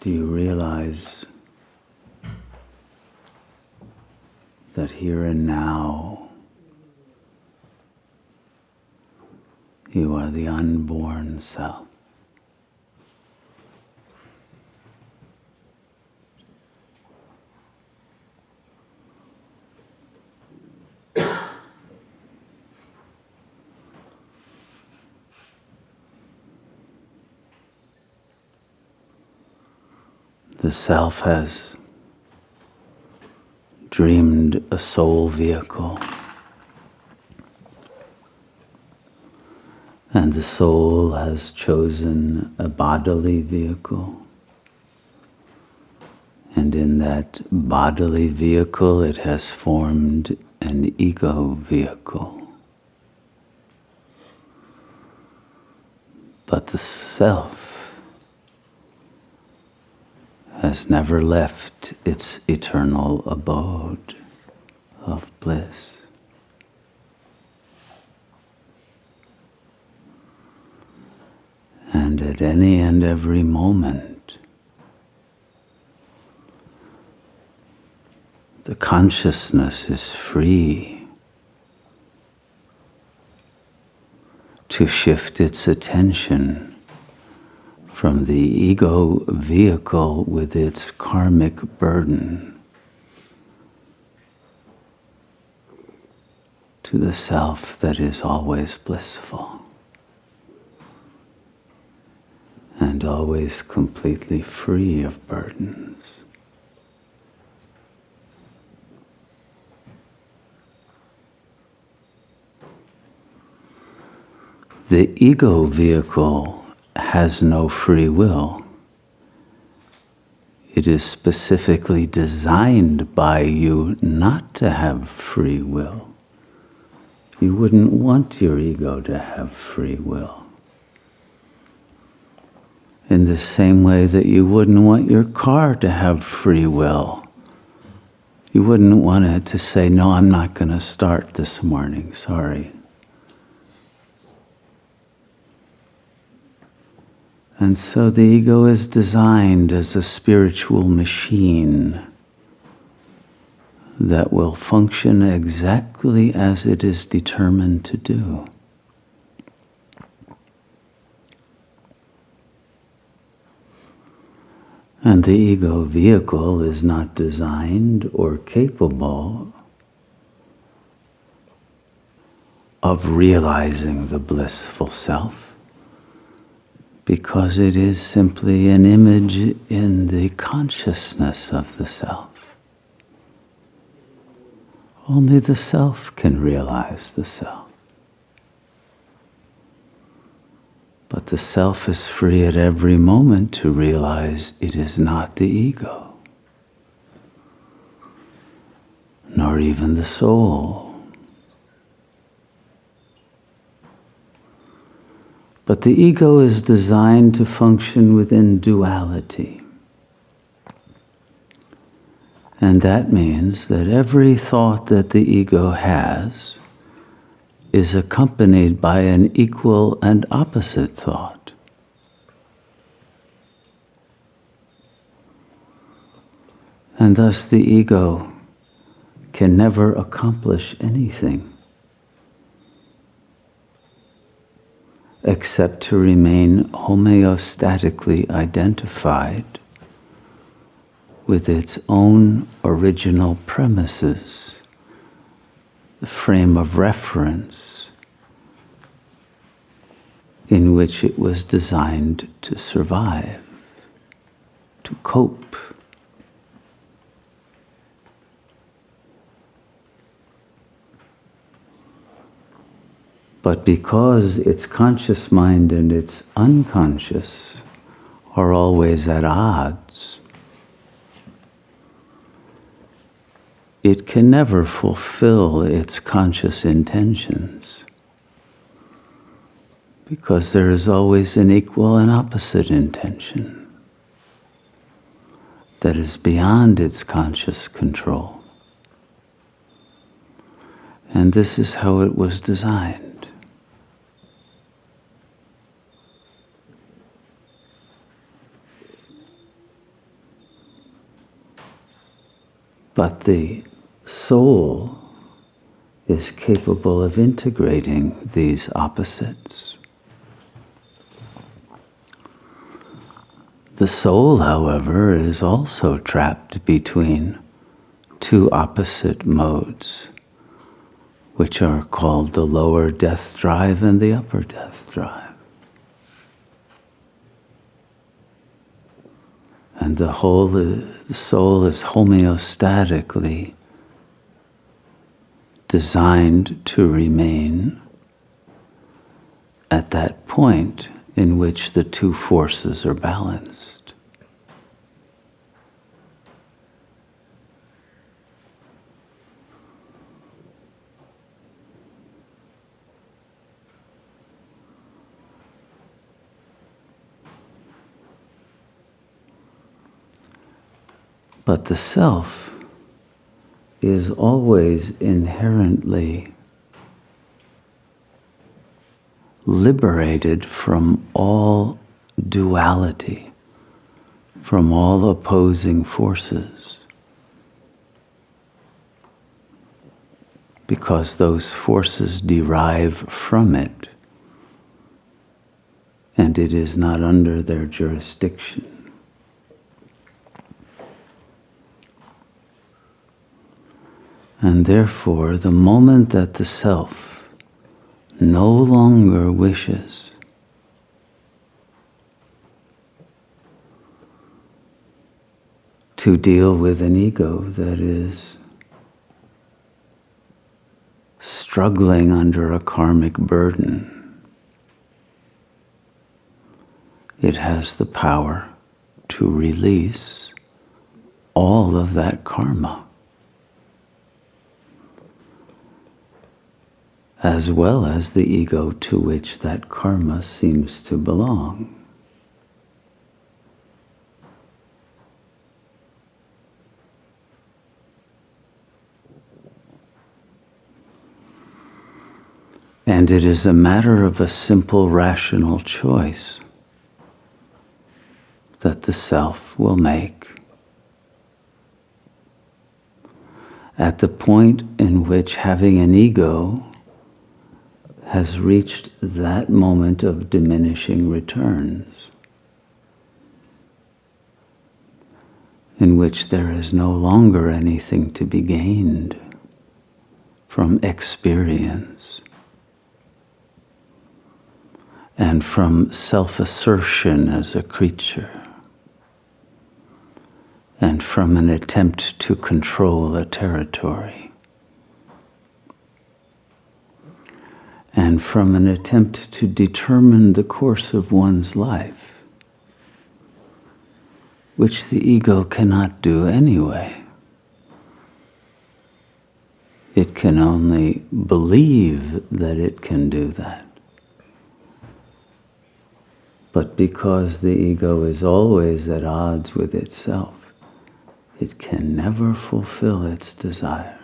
Do you realize that here and now you are the unborn self? The self has dreamed a soul vehicle, and the soul has chosen a bodily vehicle, and in that bodily vehicle it has formed an ego vehicle. But the self has never left its eternal abode of bliss. And at any and every moment, the consciousness is free to shift its attention from the ego vehicle with its karmic burden to the self that is always blissful and always completely free of burdens. The ego vehicle has no free will. It is specifically designed by you not to have free will. You wouldn't want your ego to have free will. In the same way that you wouldn't want your car to have free will. You wouldn't want it to say, no, I'm not going to start this morning, sorry. And so the ego is designed as a spiritual machine that will function exactly as it is determined to do. And the ego vehicle is not designed or capable of realizing the blissful self, because it is simply an image in the consciousness of the self. Only the self can realize the self. But the self is free at every moment to realize it is not the ego, nor even the soul. But the ego is designed to function within duality. And that means that every thought that the ego has is accompanied by an equal and opposite thought. And thus the ego can never accomplish anything except to remain homeostatically identified with its own original premises, the frame of reference in which it was designed to survive, to cope. But because its conscious mind and its unconscious are always at odds, it can never fulfill its conscious intentions, because there is always an equal and opposite intention that is beyond its conscious control. And this is how it was designed. But the soul is capable of integrating these opposites. The soul, however, is also trapped between two opposite modes, which are called the lower death drive and the upper death drive. And the soul is homeostatically designed to remain at that point in which the two forces are balanced. But the self is always inherently liberated from all duality, from all opposing forces, because those forces derive from it, and it is not under their jurisdiction. And therefore, the moment that the self no longer wishes to deal with an ego that is struggling under a karmic burden, it has the power to release all of that karma, as well as the ego to which that karma seems to belong. And it is a matter of a simple rational choice that the self will make at the point in which having an ego has reached that moment of diminishing returns, in which there is no longer anything to be gained from experience and from self-assertion as a creature, and from an attempt to control a territory, and from an attempt to determine the course of one's life, which the ego cannot do anyway. It can only believe that it can do that. But because the ego is always at odds with itself, it can never fulfill its desires.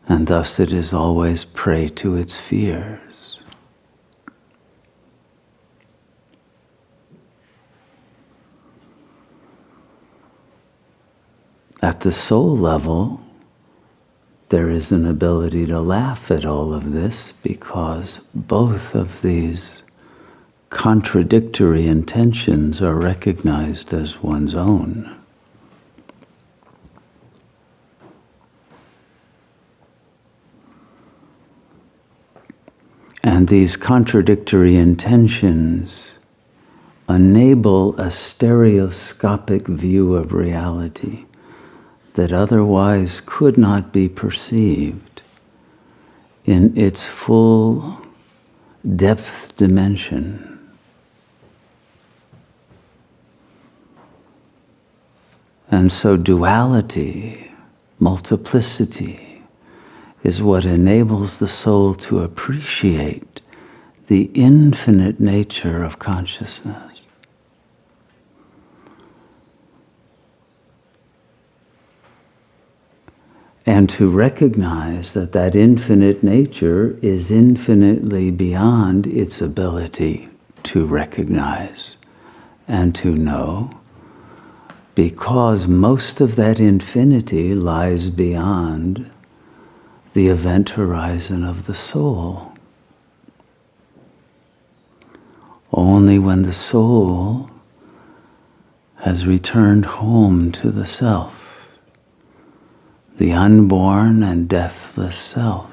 And thus it is always prey to its fears. At the soul level, there is an ability to laugh at all of this, because both of these contradictory intentions are recognized as one's own. And these contradictory intentions enable a stereoscopic view of reality that otherwise could not be perceived in its full depth dimension. And so duality, multiplicity, is what enables the soul to appreciate the infinite nature of consciousness. And to recognize that that infinite nature is infinitely beyond its ability to recognize and to know, because most of that infinity lies beyond the event horizon of the soul. Only when the soul has returned home to the self, the unborn and deathless self,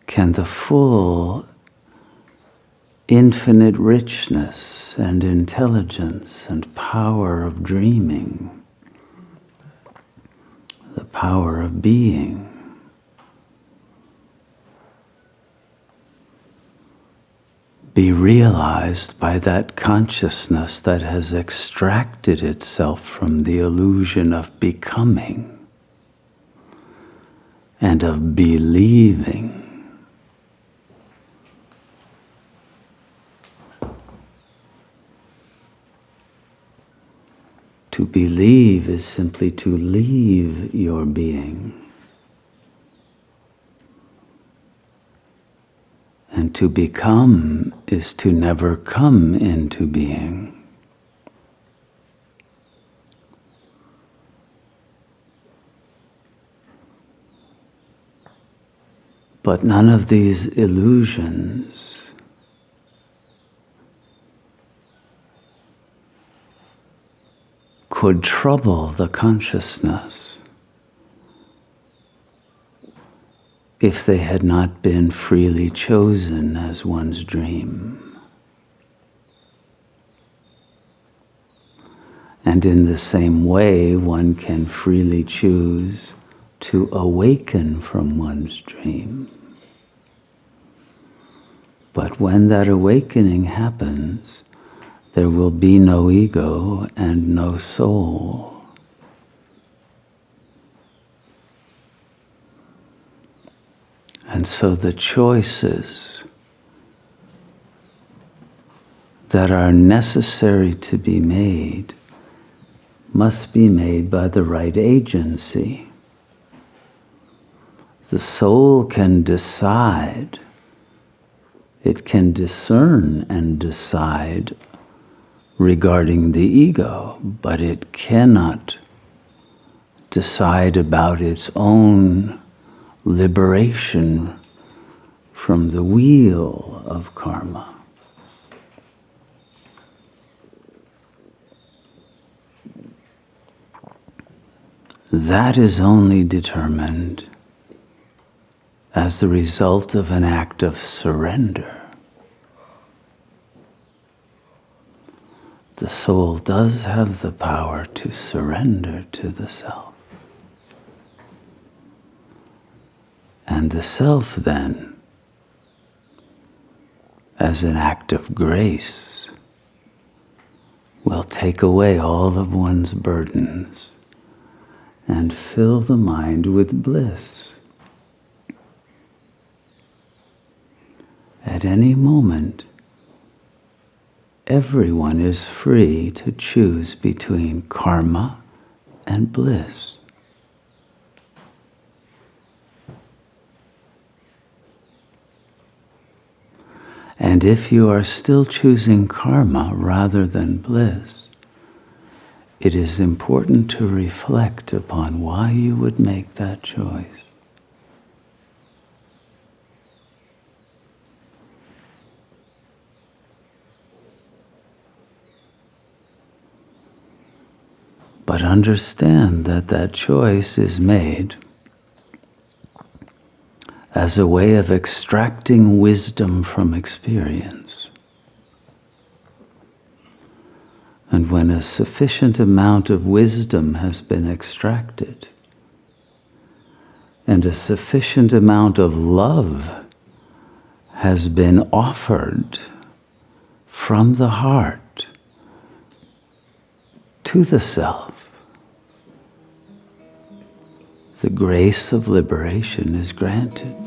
can the full infinite richness and intelligence and power of dreaming, the power of being, be realized by that consciousness that has extracted itself from the illusion of becoming and of believing. To believe is simply to leave your being. And to become is to never come into being. But none of these illusions could trouble the consciousness if they had not been freely chosen as one's dream. And in the same way, one can freely choose to awaken from one's dream. But when that awakening happens, there will be no ego and no soul. And so the choices that are necessary to be made must be made by the right agency. The soul can decide, it can discern and decide regarding the ego, but it cannot decide about its own liberation from the wheel of karma. That is only determined as the result of an act of surrender. The soul does have the power to surrender to the self. And the self then, as an act of grace, will take away all of one's burdens and fill the mind with bliss. At any moment, everyone is free to choose between karma and bliss. And if you are still choosing karma rather than bliss, it is important to reflect upon why you would make that choice. But understand that that choice is made as a way of extracting wisdom from experience. And when a sufficient amount of wisdom has been extracted, and a sufficient amount of love has been offered from the heart to the self, the grace of liberation is granted.